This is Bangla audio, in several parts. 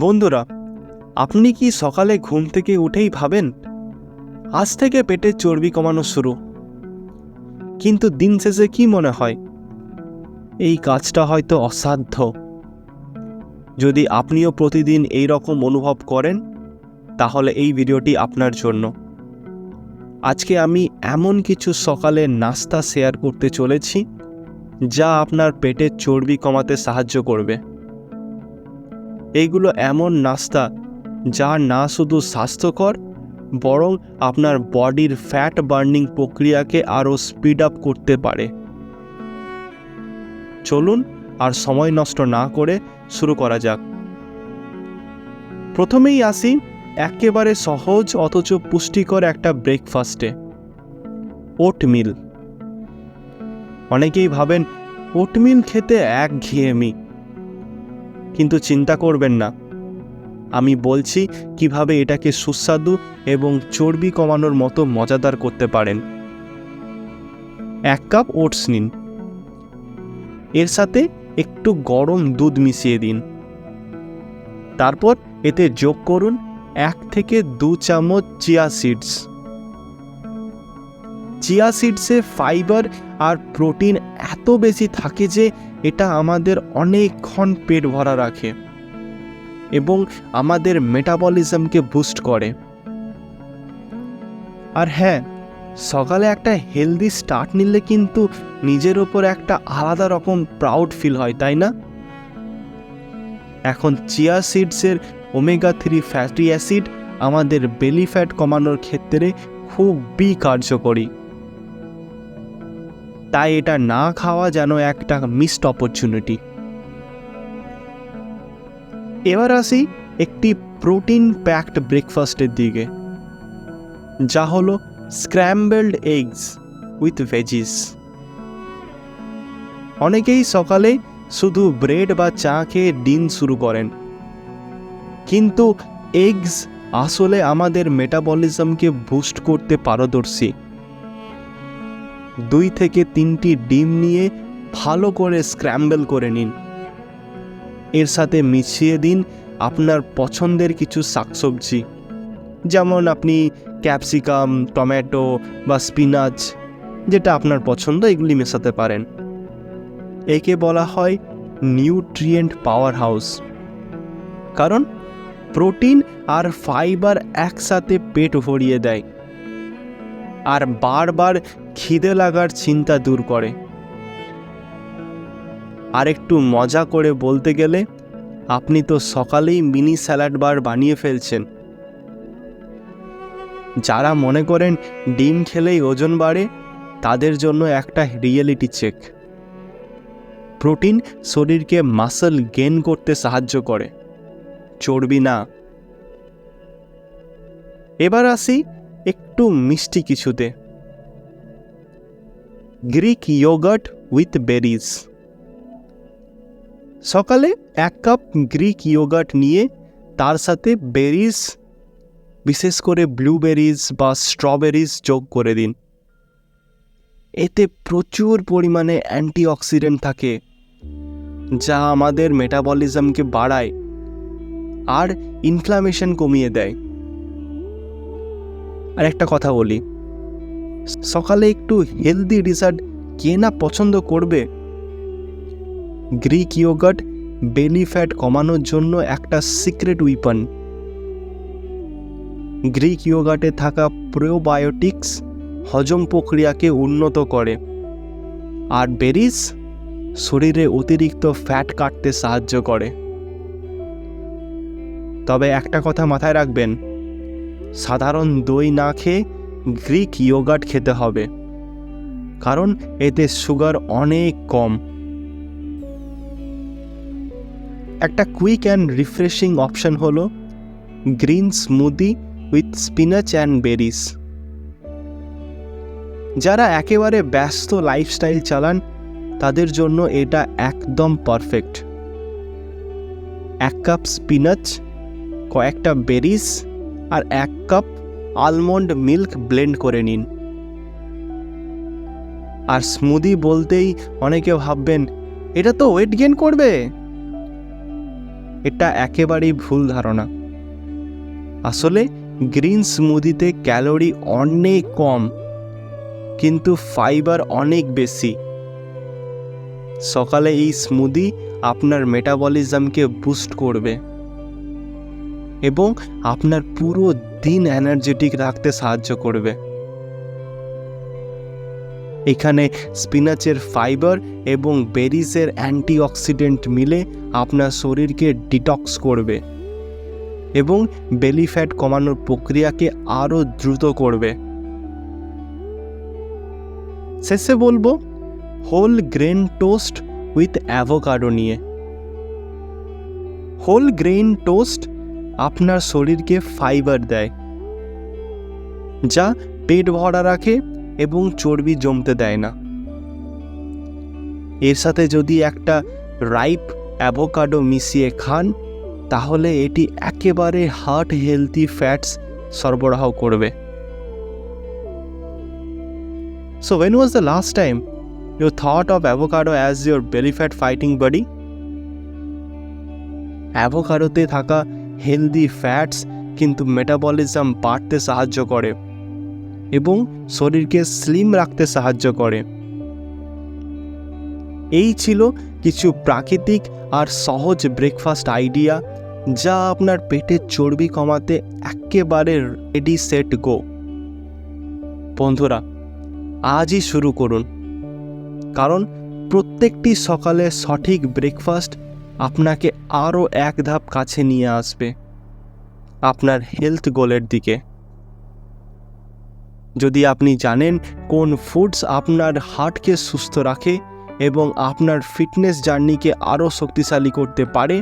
বন্ধুরা, আপনি কি সকালে ঘুম থেকে উঠেই ভাবেন আজ থেকে পেটের চর্বি কমানো শুরু, কিন্তু দিন শেষে কি মনে হয় এই কাজটা হয়তো অসাধ্য? যদি আপনিও প্রতিদিন এই রকম অনুভব করেন তাহলে এই ভিডিওটি আপনার জন্য। আজকে আমি এমন কিছু সকালের নাস্তা শেয়ার করতে চলেছি যা আপনার পেটের চর্বি কমাতে সাহায্য করবে। এইগুলো এমন নাস্তা যা না শুধু স্বাস্থ্যকর বরং আপনার বডির ফ্যাট বার্নিং প্রক্রিয়াকে আরও স্পিড আপ করতে পারে। চলুন আর সময় নষ্ট না করে শুরু করা যাক। প্রথমেই আসি একেবারে সহজ অথচ পুষ্টিকর একটা ব্রেকফাস্টে, ওটমিল। অনেকেই ভাবেন ওটমিল খেতে একঘেয়েমি, কিন্তু চিন্তা করবেন না, আমি বলছি কিভাবে এটাকে সুস্বাদু এবং চর্বি কমানোর মতো মজাদার করতে পারেন। 1 কাপ ওটস নিন, এর সাথে একটু গরম দুধ মিশিয়ে দিন। তারপর এতে যোগ করুন 1 থেকে 2 চামচ চিয়া সিডস। চিয়া সিডসে ফাইবার আর প্রোটিন এত বেশি থাকে যে এটা আমাদের অনেকক্ষণ পেট ভরা রাখে এবং আমাদের মেটাবলিজমকে বুস্ট করে। আর হ্যাঁ, সকালে একটা হেলদি স্টার্ট নিলে কিন্তু নিজের ওপর একটা আলাদা রকম প্রাউড ফিল হয়, তাই না? এখন চিয়া সিডসের ওমেগা 3 ফ্যাটি অ্যাসিড আমাদের বেলি ফ্যাট কমানোর ক্ষেত্রে খুবই কার্যকরী, তাই এটা না খাওয়া যেন একটা মিসড অপরচুনিটি। এবার আসি একটি প্রোটিন প্যাকড ব্রেকফাস্টের দিকে, যা হলো স্ক্র্যাম্বলড এগস উইথ ভেজিস। অনেকেই সকালে শুধু ব্রেড বা চা খেয়ে দিন শুরু করেন, কিন্তু এগস আসলে আমাদের মেটাবলিজমকে বুস্ট করতে পারদর্শী। 2 থেকে 3টি ডিম নিয়ে ভালো করে স্ক্র্যাম্বল করে নিন। এর সাথে মিশিয়ে দিন আপনার পছন্দের কিছু শাকসবজি, যেমন আপনি ক্যাপসিকাম, টমেটো বা স্পিনাচ, যেটা আপনার পছন্দ, এগুলি মেশাতে পারেন। একে বলা হয় নিউট্রিয়েন্ট পাওয়ার হাউস, কারণ প্রোটিন আর ফাইবার একসাথে পেট ভরিয়ে দেয় আর বারবার খিদে লাগার চিন্তা দূর করে। আর একটু মজা করে বলতে গেলে আপনি তো সকালেই মিনি স্যালাড বার বানিয়ে ফেলছেন। যারা মনে করেন ডিম খেলেই ওজন বাড়ে, তাদের জন্য একটা রিয়েলিটি চেক। প্রোটিন শরীরকে মাসল গেইন করতে সাহায্য করে, চর্বি না। এবার আসি একটু মিষ্টি কিছুতে, গ্রিক ইয়োগার্ট উইথ বেরিজ। সকালে 1 কাপ গ্রিক ইয়োগার্ট নিয়ে তার সাথে বেরিজ, বিশেষ করে ব্লুবেরিজ বা স্ট্রবেরিজ যোগ করে দিন। এতে প্রচুর পরিমাণে অ্যান্টিঅক্সিডেন্ট থাকে যা আমাদের মেটাবলিজমকে বাড়ায় আর ইনফ্লামেশন কমিয়ে দেয়। আর একটা কথা বলি, সকালে একটু হেলদি ডিজার্ট কে না পছন্দ করবে? গ্রিক ইয়োগার্ট বেলি ফ্যাট কমানোর জন্য একটা সিক্রেট উইপন। গ্রিক ইয়োগার্টে থাকা প্রোবায়োটিক্স হজম প্রক্রিয়াকে উন্নত করে, আর বেরিজ শরীরে অতিরিক্ত ফ্যাট কাটতে সাহায্য করে। তবে একটা কথা মাথায় রাখবেন, সাধারণ দই না খেয়ে গ্রিক ইয়োগার্ট খেতে হবে, কারণ এতে সুগার অনেক কম। একটা কুইক অ্যান্ড রিফ্রেশিং অপশন হলো green smoothie with spinach and berries. যারা একেবারে ব্যস্ত লাইফস্টাইল চালান তাদের জন্য এটা একদম পারফেক্ট। 1 কাপ স্পিনাচ, কয়েকটা বেরিজ আর 1 কাপ আলমন্ড মিল্ক ব্লেন্ড করে নিন। আর স্মুদি বলতেই অনেকে ভাববেন এটা তো ওয়েট গেইন করবে। এটা একেবারেই ভুল ধারণা। আসলে গ্রিন স্মুদিতে ক্যালোরি অনেক কম, কিন্তু ফাইবার অনেক বেশি। সকালে এই স্মুদি আপনার মেটাবলিজমকে বুস্ট করবে এবং আপনার পুরো দিন এনার্জেটিক রাখতে সাহায্য করবে। এখানে স্পিনাচের ফাইবার এবং বেরিজের অ্যান্টিঅক্সিডেন্ট মিলে আপনার শরীরকে ডিটক্স করবে এবং বেলি ফ্যাট কমানোর প্রক্রিয়াকে আরও দ্রুত করবে। শেষে বলবো whole grain toast with avocado নিয়ে। হোল গ্রেন টোস্ট আপনার শরীরকে ফাইবার দেয়, যা পেট ভরা রাখে এবং চর্বি জমতে দেয় না। এর সাথে যদি একটা রাইপ অ্যাভোকাডো মিশিয়ে খান, তাহলে এটি একেবারে হার্ট হেলদি ফ্যাটস সরবরাহ করবে। So when was the last time you thought of avocado as your belly fat fighting buddy? অ্যাভোকাডোতে থাকা হেলদি ফ্যাটস কিন্তু মেটাবলিজম বাড়তে সাহায্য করে এবং শরীরকে স্লিম রাখতে সাহায্য করে। এই ছিল কিছু প্রাকৃতিক আর সহজ ব্রেকফাস্ট আইডিয়া, যা আপনার পেটের চর্বি কমাতে একেবারে রেডি সেট গো। বন্ধুরা, আজই শুরু করুন, কারণ প্রত্যেকটি সকালে সঠিক ব্রেকফাস্ট আপনাকে আরও এক ধাপ কাছে নিয়ে আসবে আপনার হেলথ গোলের দিকে। যদি আপনি জানেন কোন ফুডস আপনার হার্টকে সুস্থ রাখে এবং আপনার ফিটনেস জার্নিকে আরও শক্তিশালী করতে পারে,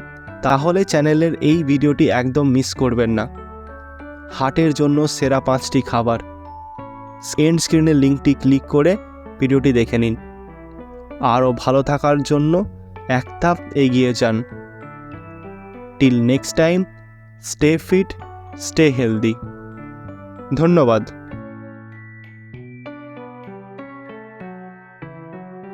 তাহলে চ্যানেলের এই ভিডিওটি একদম মিস করবেন না। হার্টের জন্য সেরা 5টি খাবার, এন্ড স্ক্রিনের লিঙ্কটি ক্লিক করে ভিডিওটি দেখে নিন। আরও ভালো থাকার জন্য এক ধাপ এগিয়ে যান। Till next time, stay fit, stay healthy. ধন্যবাদ।